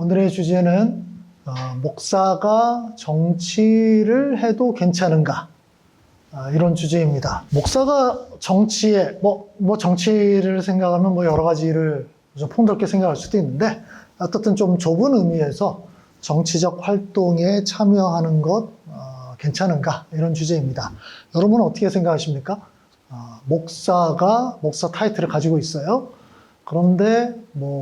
오늘의 주제는 목사가 정치를 해도 괜찮은가? 이런 주제입니다. 목사가 정치에, 정치를 생각하면 여러 가지를 좀 폭넓게 생각할 수도 있는데, 어쨌든 좀 좁은 의미에서 정치적 활동에 참여하는 것, 괜찮은가? 이런 주제입니다. 여러분은 어떻게 생각하십니까? 목사가 목사 타이틀을 가지고 있어요. 그런데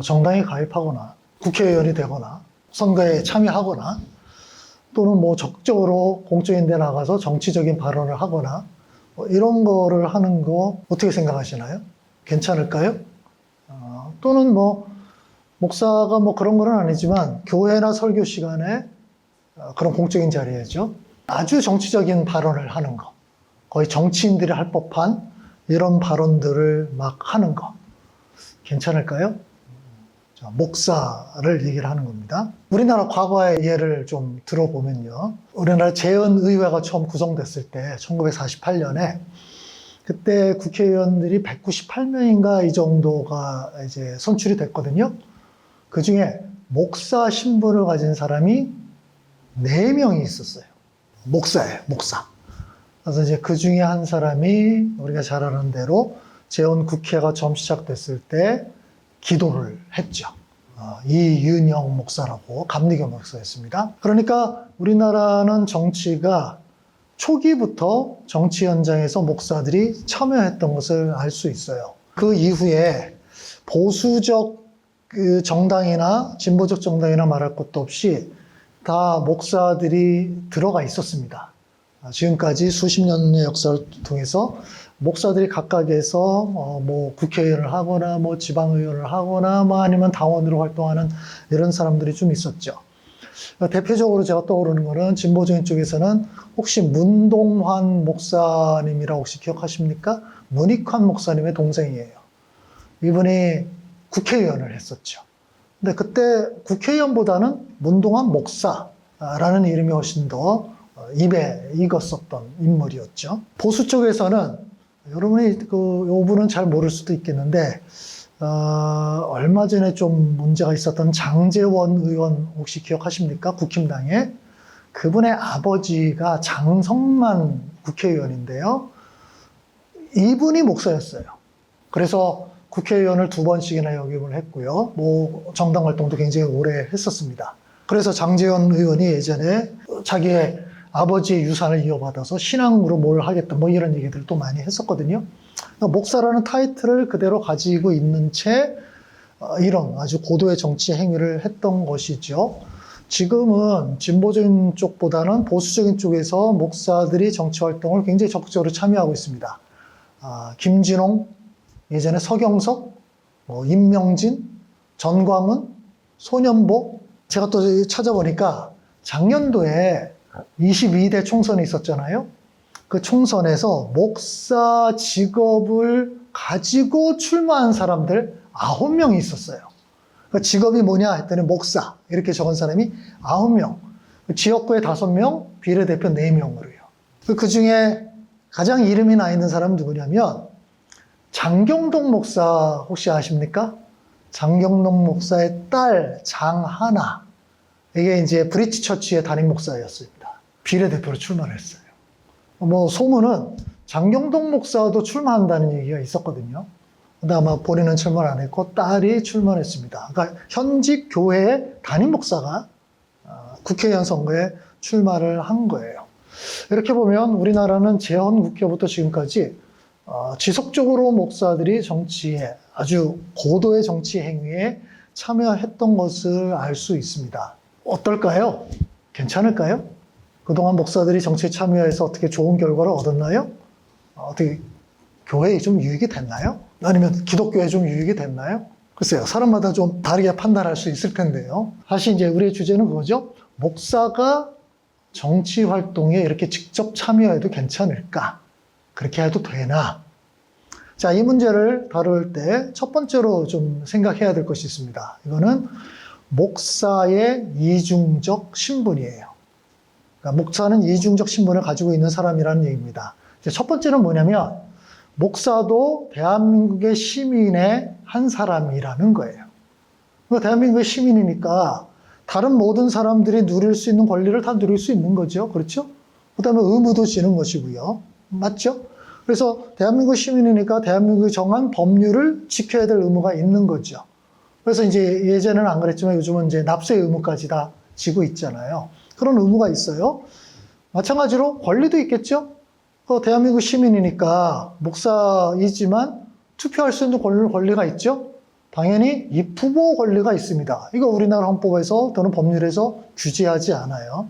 정당에 가입하거나, 국회의원이 되거나, 선거에 참여하거나, 또는 적극적으로 공적인 데 나가서 정치적인 발언을 하거나, 이런 거를 하는 거 어떻게 생각하시나요? 괜찮을까요? 또는 목사가 그런 건 아니지만, 교회나 설교 시간에 그런 공적인 자리에죠. 아주 정치적인 발언을 하는 거. 거의 정치인들이 할 법한 이런 발언들을 막 하는 거. 괜찮을까요? 자, 목사를 얘기를 하는 겁니다. 우리나라 과거의 예를 좀 들어보면요. 우리나라 재헌의회가 처음 구성됐을 때 1948년에 그때 국회의원들이 198명인가 이 정도가 이제 선출이 됐거든요. 그 중에 목사 신분을 가진 사람이 4명이 있었어요. 목사예요, 목사. 그래서 이제 그 중에 한 사람이 우리가 잘 아는 대로 재헌국회가 처음 시작됐을 때 기도를 했죠. 이윤영 목사라고 감리교 목사였습니다. 그러니까 우리나라는 정치가 초기부터 정치 현장에서 목사들이 참여했던 것을 알 수 있어요. 그 이후에 보수적 정당이나 진보적 정당이나 말할 것도 없이 다 목사들이 들어가 있었습니다. 지금까지 수십 년의 역사를 통해서 목사들이 각각에서 국회의원을 하거나 지방의원을 하거나 아니면 당원으로 활동하는 이런 사람들이 좀 있었죠. 대표적으로 제가 떠오르는 거는 진보적인 쪽에서는 혹시 문동환 목사님이라고 혹시 기억하십니까? 문익환 목사님의 동생이에요. 이분이 국회의원을 했었죠. 근데 그때 국회의원보다는 문동환 목사라는 이름이 훨씬 더 입에 익었었던 인물이었죠. 보수 쪽에서는 여러분이 이 부분은 잘 모를 수도 있겠는데 얼마 전에 좀 문제가 있었던 장제원 의원 혹시 기억하십니까? 국힘당에. 그분의 아버지가 장성만 국회의원인데요. 이분이 목사였어요. 그래서 국회의원을 2번씩이나 역임을 했고요. 정당 활동도 굉장히 오래 했었습니다. 그래서 장제원 의원이 예전에 자기의 아버지의 유산을 이어받아서 신앙으로 뭘 하겠다 이런 얘기들을 또 많이 했었거든요. 그러니까 목사라는 타이틀을 그대로 가지고 있는 채 이런 아주 고도의 정치 행위를 했던 것이죠. 지금은 진보적인 쪽보다는 보수적인 쪽에서 목사들이 정치 활동을 굉장히 적극적으로 참여하고 있습니다. 김진홍, 예전에 서경석, 임명진, 전광훈, 손연보. 제가 또 찾아보니까 작년도에 22대 총선이 있었잖아요. 그 총선에서 목사 직업을 가지고 출마한 사람들 9명이 있었어요. 그 직업이 뭐냐 했더니 목사 이렇게 적은 사람이 9명. 지역구에 5명, 비례대표 4명으로요. 그 중에 가장 이름이 나 있는 사람은 누구냐면 장경동 목사 혹시 아십니까? 장경동 목사의 딸 장하나. 이게 이제 브리치 처치의 담임 목사였습니다. 비례대표로 출마를 했어요. 소문은 장경동 목사도 출마한다는 얘기가 있었거든요. 근데 아마 본인은 출마를 안 했고 딸이 출마했습니다. 그러니까 현직 교회의 담임 목사가 국회의원 선거에 출마를 한 거예요. 이렇게 보면 우리나라는 재헌국회부터 지금까지 지속적으로 목사들이 정치에 아주 고도의 정치 행위에 참여했던 것을 알 수 있습니다. 어떨까요? 괜찮을까요? 그동안 목사들이 정치에 참여해서 어떻게 좋은 결과를 얻었나요? 어떻게 교회에 좀 유익이 됐나요? 아니면 기독교에 좀 유익이 됐나요? 글쎄요, 사람마다 좀 다르게 판단할 수 있을 텐데요. 사실 이제 우리의 주제는 그거죠. 목사가 정치 활동에 이렇게 직접 참여해도 괜찮을까? 그렇게 해도 되나? 자, 이 문제를 다룰 때 첫 번째로 좀 생각해야 될 것이 있습니다. 이거는 목사의 이중적 신분이에요. 그러니까 목사는 이중적 신분을 가지고 있는 사람이라는 얘기입니다. 첫 번째는 뭐냐면 목사도 대한민국의 시민의 한 사람이라는 거예요. 대한민국의 시민이니까 다른 모든 사람들이 누릴 수 있는 권리를 다 누릴 수 있는 거죠. 그렇죠? 그 다음에 의무도 지는 것이고요. 맞죠? 그래서 대한민국 시민이니까 대한민국이 정한 법률을 지켜야 될 의무가 있는 거죠. 그래서 이제 예전에는 안 그랬지만 요즘은 이제 납세 의무까지 다 지고 있잖아요. 그런 의무가 있어요. 마찬가지로 권리도 있겠죠? 대한민국 시민이니까 목사이지만 투표할 수 있는 권리가 있죠? 당연히 입후보 권리가 있습니다. 이거 우리나라 헌법에서 또는 법률에서 규제하지 않아요.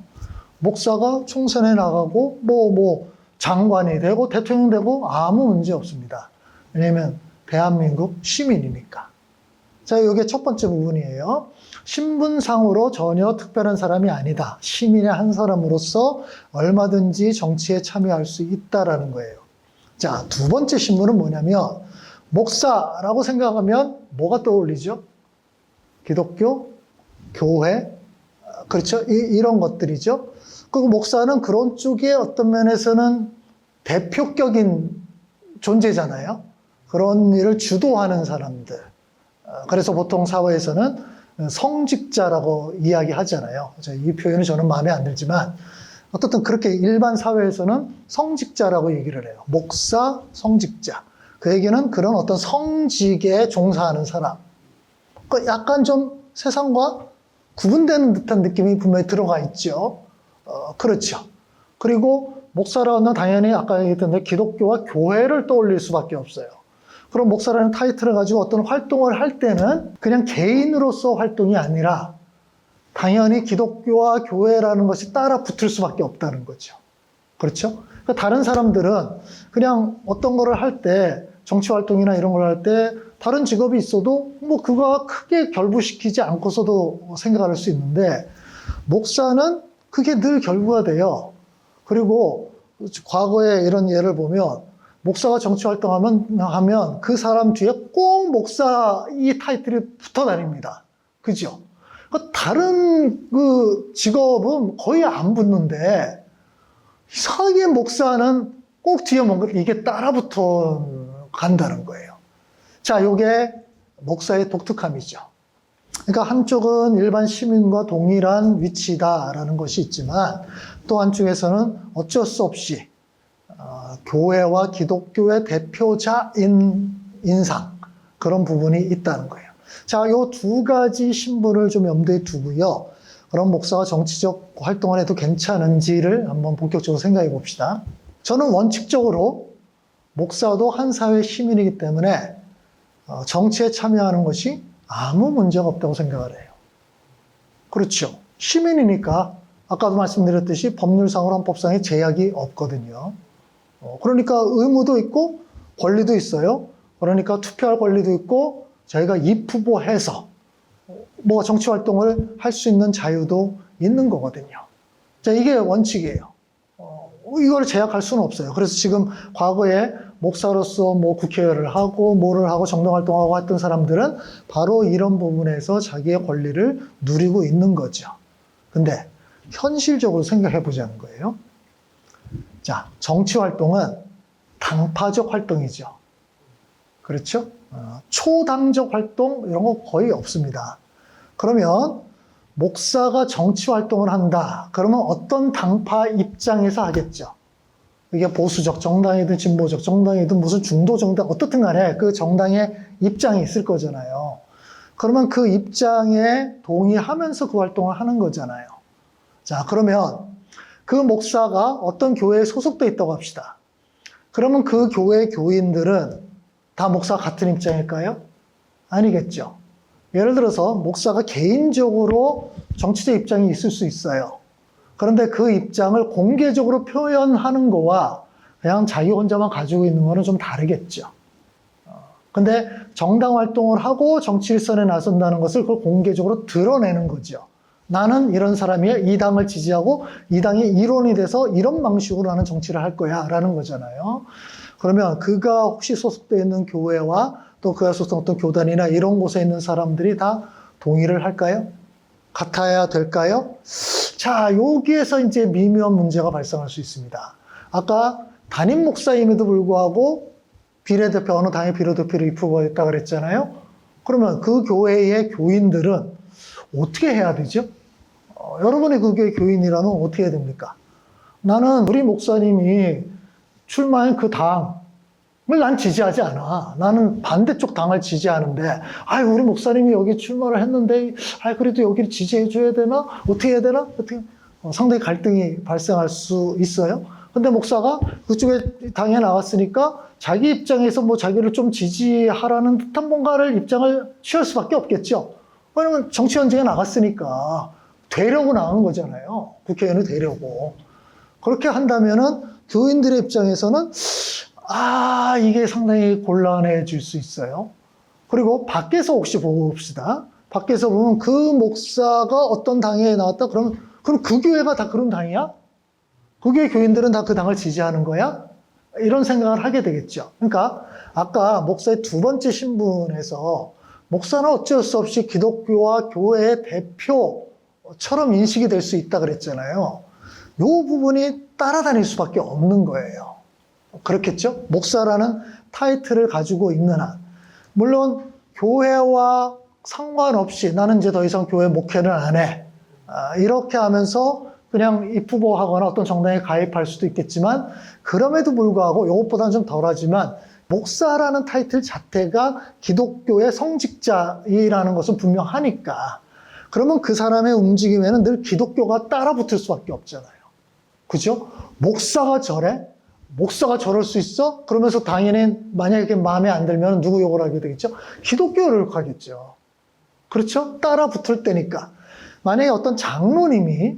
목사가 총선에 나가고 장관이 되고 대통령 되고 아무 문제 없습니다. 왜냐하면 대한민국 시민이니까. 자, 이게 첫 번째 부분이에요. 신분상으로 전혀 특별한 사람이 아니다. 시민의 한 사람으로서 얼마든지 정치에 참여할 수 있다라는 거예요. 자, 두 번째 신분은 뭐냐면 목사라고 생각하면 뭐가 떠올리죠? 기독교, 교회, 그렇죠? 이런 것들이죠. 그리고 목사는 그런 쪽의 어떤 면에서는 대표격인 존재잖아요. 그런 일을 주도하는 사람들. 그래서 보통 사회에서는 성직자라고 이야기하잖아요. 이 표현은 저는 마음에 안 들지만 어떻든 그렇게 일반 사회에서는 성직자라고 얘기를 해요. 목사, 성직자. 그 얘기는 그런 어떤 성직에 종사하는 사람. 약간 좀 세상과 구분되는 듯한 느낌이 분명히 들어가 있죠. 그렇죠. 그리고 목사라는 당연히 아까 얘기했던 기독교와 교회를 떠올릴 수밖에 없어요. 그럼 목사라는 타이틀을 가지고 어떤 활동을 할 때는 그냥 개인으로서 활동이 아니라 당연히 기독교와 교회라는 것이 따라 붙을 수밖에 없다는 거죠. 그렇죠? 그러니까 다른 사람들은 그냥 어떤 거를 할 때 정치 활동이나 이런 걸 할 때 다른 직업이 있어도 그거와 크게 결부시키지 않고서도 생각할 수 있는데 목사는 그게 늘 결부가 돼요. 그리고 과거에 이런 예를 보면 목사가 정치 활동하면 그 사람 뒤에 꼭 목사 이 타이틀이 붙어 다닙니다. 그죠? 다른 그 직업은 거의 안 붙는데 이상하게 목사는 꼭 뒤에 뭔가 이게 따라붙어 간다는 거예요. 자, 요게 목사의 독특함이죠. 그러니까 한쪽은 일반 시민과 동일한 위치다라는 것이 있지만 또 한쪽에서는 어쩔 수 없이 교회와 기독교의 대표자인 인상 그런 부분이 있다는 거예요. 자, 요 두 가지 신분을 좀 염두에 두고요. 그럼 목사가 정치적 활동을 해도 괜찮은지를 한번 본격적으로 생각해 봅시다. 저는 원칙적으로 목사도 한 사회 시민이기 때문에 정치에 참여하는 것이 아무 문제가 없다고 생각을 해요. 그렇죠. 시민이니까 아까도 말씀드렸듯이 법률상으로 헌법상에 제약이 없거든요. 그러니까 의무도 있고 권리도 있어요. 그러니까 투표할 권리도 있고 저희가 입후보해서 정치 활동을 할 수 있는 자유도 있는 거거든요. 자, 이게 원칙이에요. 이걸 제약할 수는 없어요. 그래서 지금 과거에 목사로서 국회의원을 하고 뭐를 하고 정당활동하고 했던 사람들은 바로 이런 부분에서 자기의 권리를 누리고 있는 거죠. 근데 현실적으로 생각해 보자는 거예요. 자, 정치 활동은 당파적 활동이죠. 그렇죠? 초당적 활동 이런 거 거의 없습니다. 그러면 목사가 정치 활동을 한다. 그러면 어떤 당파 입장에서 하겠죠. 이게 보수적 정당이든 진보적 정당이든 무슨 중도 정당 어떻든 간에 그 정당의 입장이 있을 거잖아요. 그러면 그 입장에 동의하면서 그 활동을 하는 거잖아요. 자, 그러면 그 목사가 어떤 교회에 소속돼 있다고 합시다. 그러면 그 교회 교인들은 다 목사와 같은 입장일까요? 아니겠죠. 예를 들어서 목사가 개인적으로 정치적 입장이 있을 수 있어요. 그런데 그 입장을 공개적으로 표현하는 거와 그냥 자기 혼자만 가지고 있는 거는 좀 다르겠죠. 근데 정당 활동을 하고 정치 일선에 나선다는 것을 그걸 공개적으로 드러내는 거죠. 나는 이런 사람이야. 이 당을 지지하고 이 당이 일원이 돼서 이런 방식으로 나는 정치를 할 거야 라는 거잖아요. 그러면 그가 혹시 소속되어 있는 교회와 또 그가 소속된 교단이나 이런 곳에 있는 사람들이 다 동의를 할까요? 같아야 될까요? 자, 여기에서 이제 미묘한 문제가 발생할 수 있습니다. 아까 담임 목사임에도 불구하고 비례대표, 어느 당의 비례대표를 입후보했다고 그랬잖아요. 그러면 그 교회의 교인들은 어떻게 해야 되죠? 여러분이 그게 교인이라면 어떻게 해야 됩니까? 나는 우리 목사님이 출마한 그 당을 난 지지하지 않아. 나는 반대쪽 당을 지지하는데, 우리 목사님이 여기 출마를 했는데, 그래도 여기를 지지해줘야 되나? 어떻게 해야 되나? 상당히 갈등이 발생할 수 있어요. 근데 목사가 그쪽에 당에 나왔으니까 자기 입장에서 뭐 자기를 좀 지지하라는 듯한 뭔가를 입장을 취할 수밖에 없겠죠. 왜냐면 정치 현장에 나갔으니까 되려고 나간 거잖아요. 국회의원이 되려고. 그렇게 한다면은 교인들의 입장에서는 이게 상당히 곤란해질 수 있어요. 그리고 밖에서 혹시 봅시다. 밖에서 보면 그 목사가 어떤 당에 나왔다 그럼 그 교회가 다 그런 당이야? 그 교회 교인들은 다 그 당을 지지하는 거야? 이런 생각을 하게 되겠죠. 그러니까 아까 목사의 두 번째 신분에서 목사는 어쩔 수 없이 기독교와 교회의 대표처럼 인식이 될 수 있다 그랬잖아요. 이 부분이 따라다닐 수밖에 없는 거예요. 그렇겠죠? 목사라는 타이틀을 가지고 있는 한. 물론 교회와 상관없이 나는 이제 더 이상 교회 목회는 안 해. 이렇게 하면서 그냥 입후보하거나 어떤 정당에 가입할 수도 있겠지만 그럼에도 불구하고 이것보다는 좀 덜하지만 목사라는 타이틀 자체가 기독교의 성직자이라는 것은 분명하니까 그러면 그 사람의 움직임에는 늘 기독교가 따라붙을 수밖에 없잖아요. 그죠? 목사가 저래? 목사가 저럴 수 있어? 그러면서 당연히 만약에 마음에 안 들면 누구 욕을 하게 되겠죠? 기독교를 욕하겠죠. 그렇죠? 따라붙을 때니까. 만약에 어떤 장로님이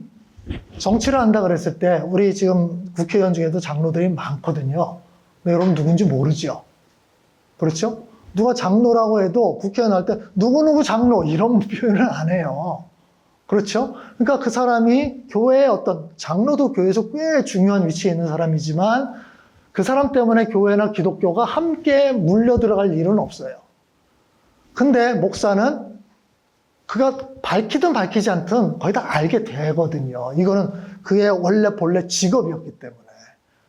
정치를 한다 그랬을 때 우리 지금 국회의원 중에도 장로들이 많거든요. 여러분 누군지 모르죠. 그렇죠? 누가 장로라고 해도 국회의원 할 때 누구누구 장로 이런 표현을 안 해요. 그렇죠? 그러니까 그 사람이 교회의 어떤 장로도 교회에서 꽤 중요한 위치에 있는 사람이지만 그 사람 때문에 교회나 기독교가 함께 물려 들어갈 일은 없어요. 근데 목사는 그가 밝히든 밝히지 않든 거의 다 알게 되거든요. 이거는 그의 원래 본래 직업이었기 때문에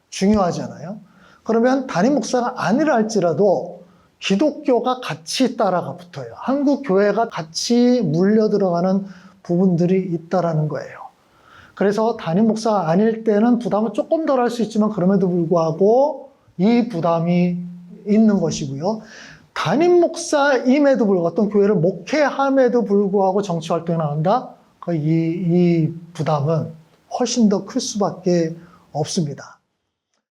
중요하잖아요. 그러면 담임 목사가 아니라 할지라도 기독교가 같이 따라가 붙어요. 한국 교회가 같이 물려 들어가는 부분들이 있다라는 거예요. 그래서 담임 목사가 아닐 때는 부담은 조금 덜 할 수 있지만 그럼에도 불구하고 이 부담이 있는 것이고요. 담임 목사임에도 불구하고 어떤 교회를 목회함에도 불구하고 정치 활동에 나간다? 이 부담은 훨씬 더 클 수밖에 없습니다.